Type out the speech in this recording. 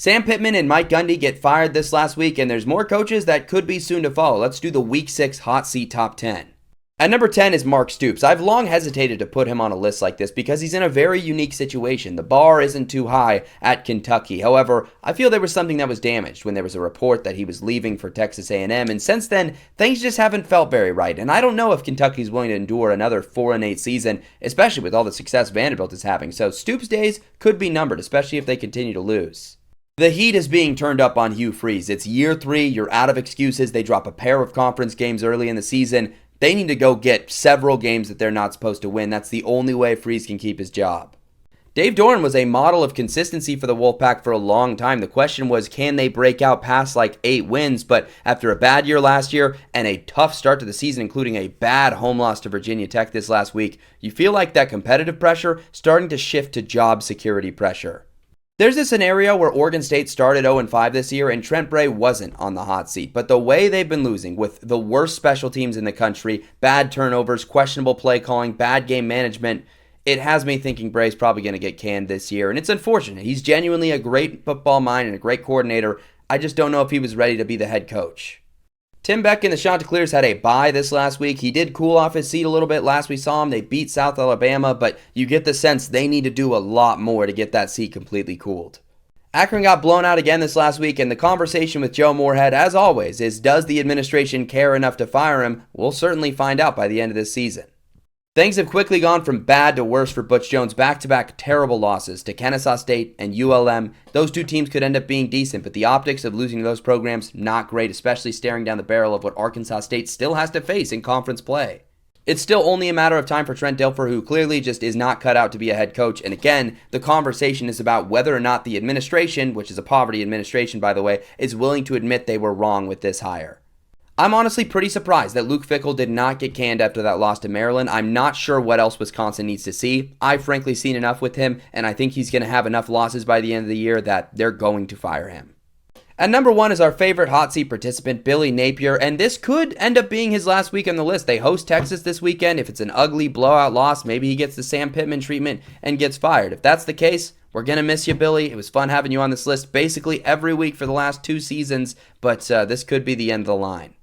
Sam Pittman and Mike Gundy get fired this last week, and there's more coaches that could be soon to follow. Let's do the Week 6 hot seat top 10. At number 10 is Mark Stoops. I've long hesitated to put him on a list like this because he's in a very unique situation. The bar isn't too high at Kentucky. However, I feel there was something that was damaged when there was a report that he was leaving for Texas A&M, and since then, things just haven't felt very right. And I don't know if Kentucky's willing to endure another 4-8 season, especially with all the success Vanderbilt is having. So Stoops' days could be numbered, especially if they continue to lose. The heat is being turned up on Hugh Freeze. It's year 3, you're out of excuses. They drop a pair of conference games early in the season. They need to go get several games that they're not supposed to win. That's the only way Freeze can keep his job. Dave Doeren was a model of consistency for the Wolfpack for a long time. The question was, can they break out past like 8 wins? But after a bad year last year and a tough start to the season, including a bad home loss to Virginia Tech this last week, you feel like that competitive pressure starting to shift to job security pressure. There's a scenario where Oregon State started 0-5 this year and Trent Bray wasn't on the hot seat, but the way they've been losing with the worst special teams in the country, bad turnovers, questionable play calling, bad game management, it has me thinking Bray's probably going to get canned this year, and it's unfortunate. He's genuinely a great football mind and a great coordinator. I just don't know if he was ready to be the head coach. Tim Beck and the Chanticleers had a bye this last week. He did cool off his seat a little bit last we saw him. They beat South Alabama, but you get the sense they need to do a lot more to get that seat completely cooled. Akron got blown out again this last week, and the conversation with Joe Moorhead, as always, is does the administration care enough to fire him? We'll certainly find out by the end of this season. Things have quickly gone from bad to worse for Butch Jones. Back-to-back terrible losses to Kennesaw State and ULM. Those two teams could end up being decent, but the optics of losing those programs, not great, especially staring down the barrel of what Arkansas State still has to face in conference play. It's still only a matter of time for Trent Dilfer, who clearly just is not cut out to be a head coach. And again, the conversation is about whether or not the administration, which is a poverty administration, by the way, is willing to admit they were wrong with this hire. I'm honestly pretty surprised that Luke Fickell did not get canned after that loss to Maryland. I'm not sure what else Wisconsin needs to see. I've frankly seen enough with him, and I think he's going to have enough losses by the end of the year that they're going to fire him. At number 1 is our favorite hot seat participant, Billy Napier, and this could end up being his last week on the list. They host Texas this weekend. If it's an ugly blowout loss, maybe he gets the Sam Pittman treatment and gets fired. If that's the case, we're going to miss you, Billy. It was fun having you on this list basically every week for the last 2 seasons, but this could be the end of the line.